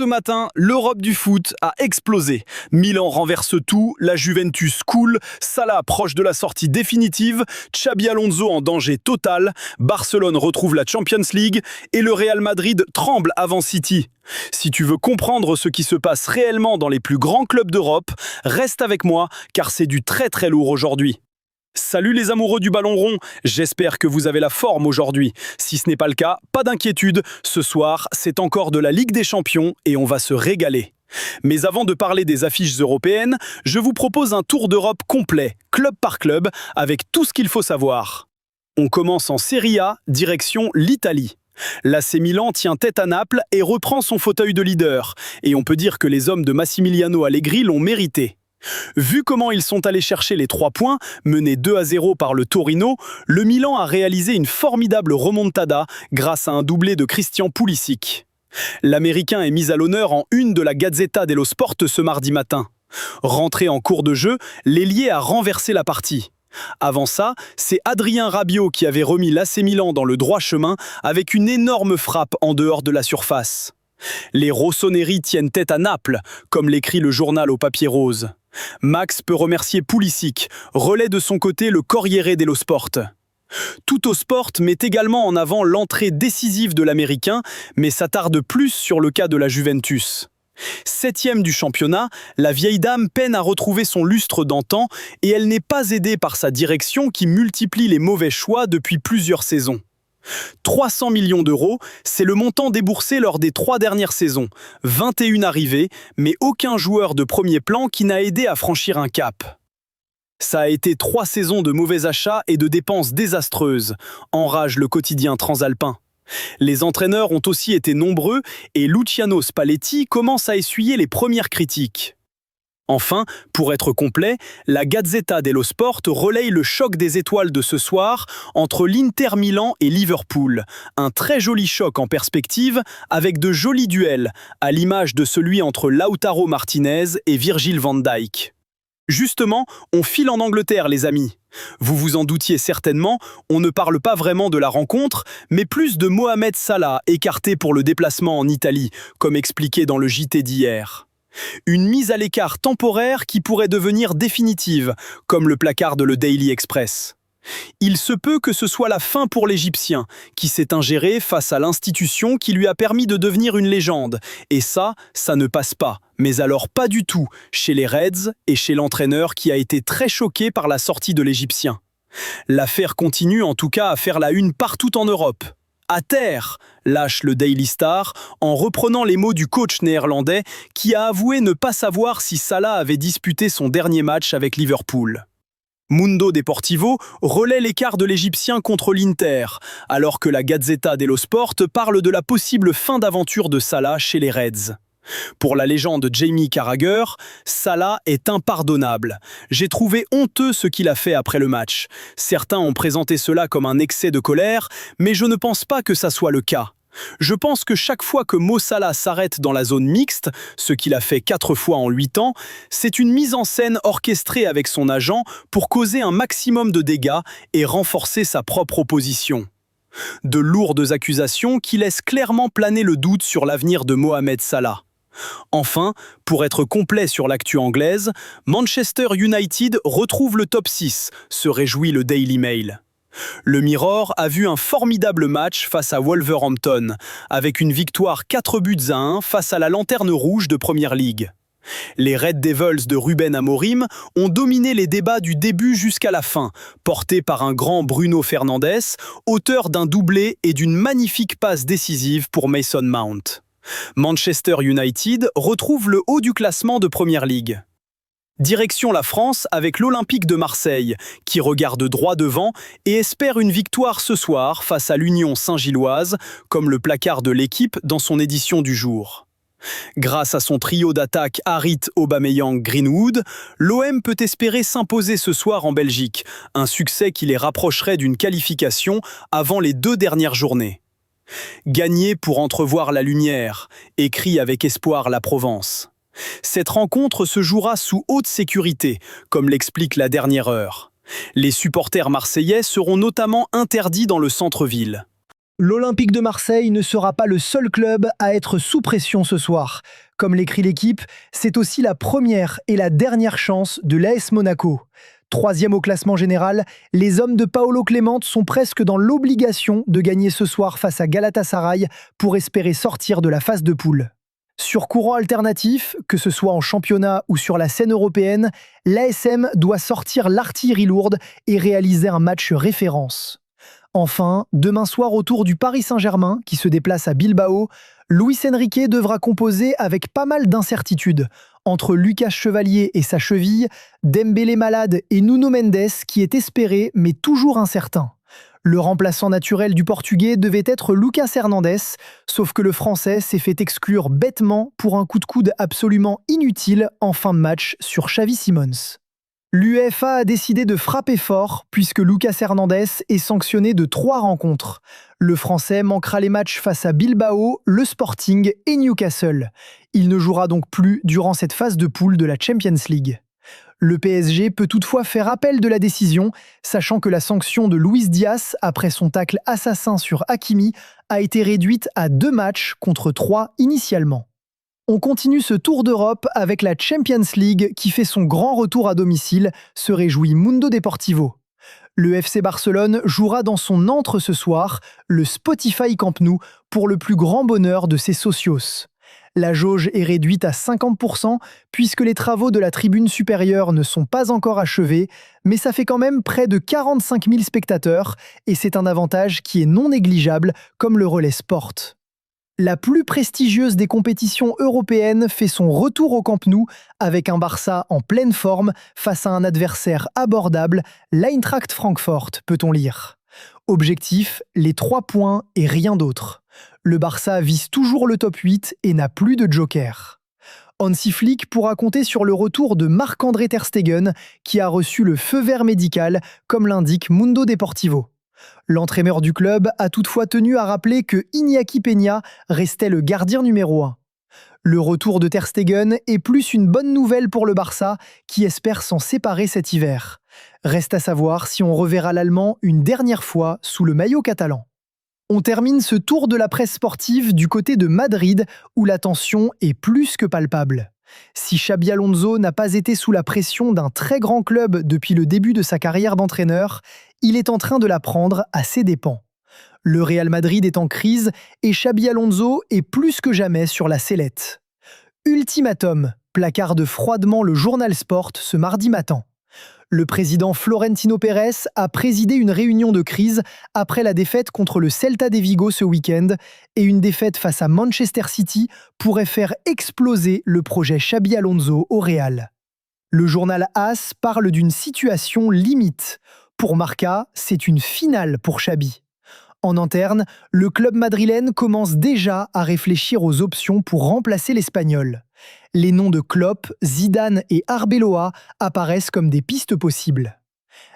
Ce matin, l'Europe du foot a explosé. Milan renverse tout, la Juventus coule, Salah proche de la sortie définitive, Xabi Alonso en danger total, Barcelone retrouve la Champions League et le Real Madrid tremble avant City. Si tu veux comprendre ce qui se passe réellement dans les plus grands clubs d'Europe, reste avec moi car c'est du très lourd aujourd'hui. Salut les amoureux du ballon rond, j'espère que vous avez la forme aujourd'hui. Si ce n'est pas le cas, pas d'inquiétude, ce soir, c'est encore de la Ligue des Champions et on va se régaler. Mais avant de parler des affiches européennes, je vous propose un tour d'Europe complet, club par club, avec tout ce qu'il faut savoir. On commence en Serie A, direction l'Italie. L'AC Milan tient tête à Naples et reprend son fauteuil de leader, et on peut dire que les hommes de Massimiliano Allegri l'ont mérité. Vu comment ils sont allés chercher les 3 points, menés 2-0 par le Torino, le Milan a réalisé une formidable remontada grâce à un doublé de Christian Pulisic. L'Américain est mis à l'honneur en une de la Gazzetta dello Sport ce mardi matin. Rentré en cours de jeu, l'ailier a renversé la partie. Avant ça, c'est Adrien Rabiot qui avait remis l'AC Milan dans le droit chemin avec une énorme frappe en dehors de la surface. Les rossoneri tiennent tête à Naples, comme l'écrit le journal au papier rose. Max peut remercier Pulisic, relaie de son côté le Corriere dello Sport. Tuttosport met également en avant l'entrée décisive de l'Américain, mais s'attarde plus sur le cas de la Juventus. 7e du championnat, la vieille dame peine à retrouver son lustre d'antan et elle n'est pas aidée par sa direction qui multiplie les mauvais choix depuis plusieurs saisons. 300 millions d'euros, c'est le montant déboursé lors des 3 dernières saisons. 21 arrivées, mais aucun joueur de premier plan qui n'a aidé à franchir un cap. Ça a été 3 saisons de mauvais achats et de dépenses désastreuses, enrage le quotidien transalpin. Les entraîneurs ont aussi été nombreux et Luciano Spalletti commence à essuyer les premières critiques. Enfin, pour être complet, la Gazzetta dello Sport relaye le choc des étoiles de ce soir entre l'Inter Milan et Liverpool. Un très joli choc en perspective avec de jolis duels, à l'image de celui entre Lautaro Martinez et Virgil van Dijk. Justement, on file en Angleterre les amis. Vous vous en doutiez certainement, on ne parle pas vraiment de la rencontre, mais plus de Mohamed Salah écarté pour le déplacement en Italie, comme expliqué dans le JT d'hier. Une mise à l'écart temporaire qui pourrait devenir définitive, comme le placarde le Daily Express. Il se peut que ce soit la fin pour l'Égyptien, qui s'est ingéré face à l'institution qui lui a permis de devenir une légende. Et ça ne passe pas, mais alors pas du tout, chez les Reds et chez l'entraîneur qui a été très choqué par la sortie de l'Égyptien. L'affaire continue en tout cas à faire la une partout en Europe. À terre, lâche le Daily Star en reprenant les mots du coach néerlandais qui a avoué ne pas savoir si Salah avait disputé son dernier match avec Liverpool. Mundo Deportivo relaie l'écart de l'Égyptien contre l'Inter, alors que la Gazzetta dello Sport parle de la possible fin d'aventure de Salah chez les Reds. Pour la légende Jamie Carragher, Salah est impardonnable. J'ai trouvé honteux ce qu'il a fait après le match. Certains ont présenté cela comme un excès de colère, mais je ne pense pas que ça soit le cas. Je pense que chaque fois que Mo Salah s'arrête dans la zone mixte, ce qu'il a fait 4 fois en 8 ans, c'est une mise en scène orchestrée avec son agent pour causer un maximum de dégâts et renforcer sa propre opposition. De lourdes accusations qui laissent clairement planer le doute sur l'avenir de Mohamed Salah. Enfin, pour être complet sur l'actu anglaise, Manchester United retrouve le top 6, se réjouit le Daily Mail. Le Mirror a vu un formidable match face à Wolverhampton, avec une victoire 4-1 face à la Lanterne Rouge de Premier League. Les Red Devils de Ruben Amorim ont dominé les débats du début jusqu'à la fin, portés par un grand Bruno Fernandes, auteur d'un doublé et d'une magnifique passe décisive pour Mason Mount. Manchester United retrouve le haut du classement de Premier League. Direction la France avec l'Olympique de Marseille, qui regarde droit devant et espère une victoire ce soir face à l'Union Saint-Gilloise, comme le placard de l'équipe dans son édition du jour. Grâce à son trio d'attaque Harit, Aubameyang, Greenwood, l'OM peut espérer s'imposer ce soir en Belgique, un succès qui les rapprocherait d'une qualification avant les 2 dernières journées. Gagner pour entrevoir la lumière, écrit avec espoir la Provence. Cette rencontre se jouera sous haute sécurité, comme l'explique la dernière heure. Les supporters marseillais seront notamment interdits dans le centre-ville. L'Olympique de Marseille ne sera pas le seul club à être sous pression ce soir. Comme l'écrit l'équipe, c'est aussi la première et la dernière chance de l'AS Monaco. Troisième au classement général, les hommes de Paolo Clément sont presque dans l'obligation de gagner ce soir face à Galatasaray pour espérer sortir de la phase de poule. Sur courant alternatif, que ce soit en championnat ou sur la scène européenne, l'ASM doit sortir l'artillerie lourde et réaliser un match référence. Enfin, demain soir autour du Paris Saint-Germain, qui se déplace à Bilbao, Luis Enrique devra composer avec pas mal d'incertitudes. Entre Lucas Chevalier et sa cheville, Dembélé malade et Nuno Mendes qui est espéré mais toujours incertain. Le remplaçant naturel du Portugais devait être Lucas Hernandez, sauf que le Français s'est fait exclure bêtement pour un coup de coude absolument inutile en fin de match sur Xavi Simons. L'UEFA a décidé de frapper fort puisque Lucas Hernandez est sanctionné de 3 rencontres. Le Français manquera les matchs face à Bilbao, le Sporting et Newcastle. Il ne jouera donc plus durant cette phase de poule de la Champions League. Le PSG peut toutefois faire appel de la décision, sachant que la sanction de Luis Diaz après son tacle assassin sur Hakimi a été réduite à 2 matchs contre 3 initialement. On continue ce tour d'Europe avec la Champions League qui fait son grand retour à domicile, se réjouit Mundo Deportivo. Le FC Barcelone jouera dans son antre ce soir, le Spotify Camp Nou, pour le plus grand bonheur de ses socios. La jauge est réduite à 50% puisque les travaux de la tribune supérieure ne sont pas encore achevés, mais ça fait quand même près de 45 000 spectateurs et c'est un avantage qui est non négligeable comme le relais Sport. La plus prestigieuse des compétitions européennes fait son retour au Camp Nou avec un Barça en pleine forme face à un adversaire abordable, l'Eintracht Francfort, peut-on lire. Objectif, les 3 points et rien d'autre. Le Barça vise toujours le top 8 et n'a plus de joker. Hansi Flick pourra compter sur le retour de Marc-André ter Stegen qui a reçu le feu vert médical, comme l'indique Mundo Deportivo. L'entraîneur du club a toutefois tenu à rappeler que Iñaki Peña restait le gardien numéro 1. Le retour de ter Stegen est plus une bonne nouvelle pour le Barça qui espère s'en séparer cet hiver. Reste à savoir si on reverra l'Allemand une dernière fois sous le maillot catalan. On termine ce tour de la presse sportive du côté de Madrid où la tension est plus que palpable. Si Xabi Alonso n'a pas été sous la pression d'un très grand club depuis le début de sa carrière d'entraîneur, il est en train de la prendre à ses dépens. Le Real Madrid est en crise et Xabi Alonso est plus que jamais sur la sellette. Ultimatum, placarde froidement le journal Sport ce mardi matin. Le président Florentino Pérez a présidé une réunion de crise après la défaite contre le Celta de Vigo ce week-end et une défaite face à Manchester City pourrait faire exploser le projet Xabi Alonso au Real. Le journal AS parle d'une situation limite. Pour Marca, c'est une finale pour Xabi. En interne, le club madrilène commence déjà à réfléchir aux options pour remplacer l'Espagnol. Les noms de Klopp, Zidane et Arbeloa apparaissent comme des pistes possibles.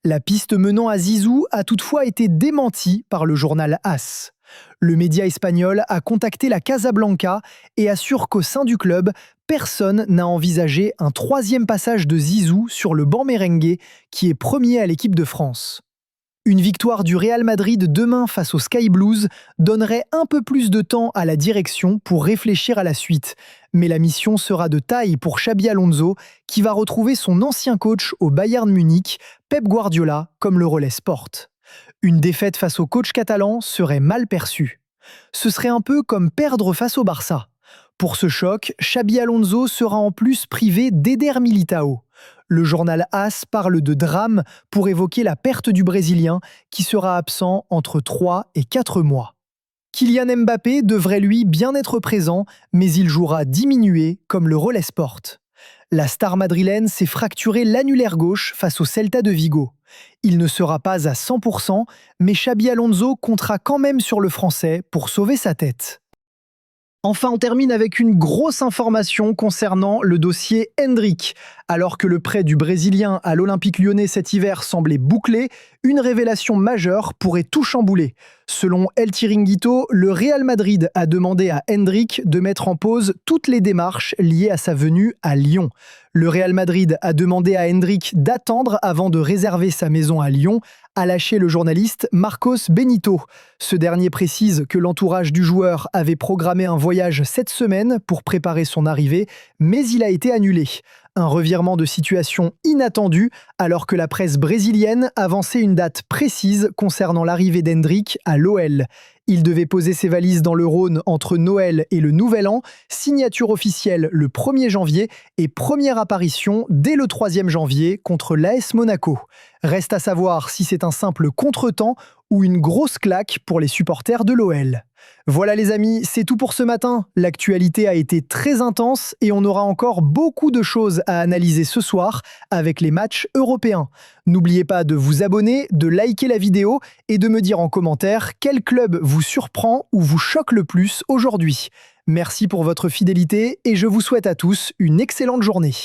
La piste menant à Zizou a toutefois été démentie par le journal AS. Le média espagnol a contacté la Casablanca et assure qu'au sein du club, personne n'a envisagé un 3e passage de Zizou sur le banc merengue qui est premier à l'équipe de France. Une victoire du Real Madrid demain face aux Sky Blues donnerait un peu plus de temps à la direction pour réfléchir à la suite. Mais la mission sera de taille pour Xabi Alonso, qui va retrouver son ancien coach au Bayern Munich, Pep Guardiola, comme le relais Sport. Une défaite face au coach catalan serait mal perçue. Ce serait un peu comme perdre face au Barça. Pour ce choc, Xabi Alonso sera en plus privé d'Eder Militao. Le journal AS parle de drame pour évoquer la perte du Brésilien qui sera absent entre 3 et 4 mois. Kylian Mbappé devrait lui bien être présent, mais il jouera diminué comme le relais Sport. La star madrilène s'est fracturé l'annulaire gauche face au Celta de Vigo. Il ne sera pas à 100%, mais Xabi Alonso comptera quand même sur le Français pour sauver sa tête. Enfin, on termine avec une grosse information concernant le dossier Endrick. Alors que le prêt du Brésilien à l'Olympique Lyonnais cet hiver semblait bouclé, une révélation majeure pourrait tout chambouler. Selon El Chiringuito, le Real Madrid a demandé à Endrick de mettre en pause toutes les démarches liées à sa venue à Lyon. Le Real Madrid a demandé à Endrick d'attendre avant de réserver sa maison à Lyon, a lâché le journaliste Marcos Benito. Ce dernier précise que l'entourage du joueur avait programmé un voyage cette semaine pour préparer son arrivée, mais il a été annulé. Un revirement de situation inattendu alors que la presse brésilienne avançait une date précise concernant l'arrivée d'Endrick à l'OL. Il devait poser ses valises dans le Rhône entre Noël et le Nouvel An, signature officielle le 1er janvier et première apparition dès le 3e janvier contre l'AS Monaco. Reste à savoir si c'est un simple contretemps ou une grosse claque pour les supporters de l'OL. Voilà les amis, c'est tout pour ce matin. L'actualité a été très intense et on aura encore beaucoup de choses à analyser ce soir avec les matchs européens. N'oubliez pas de vous abonner, de liker la vidéo et de me dire en commentaire quel club vous surprend ou vous choque le plus aujourd'hui. Merci pour votre fidélité et je vous souhaite à tous une excellente journée.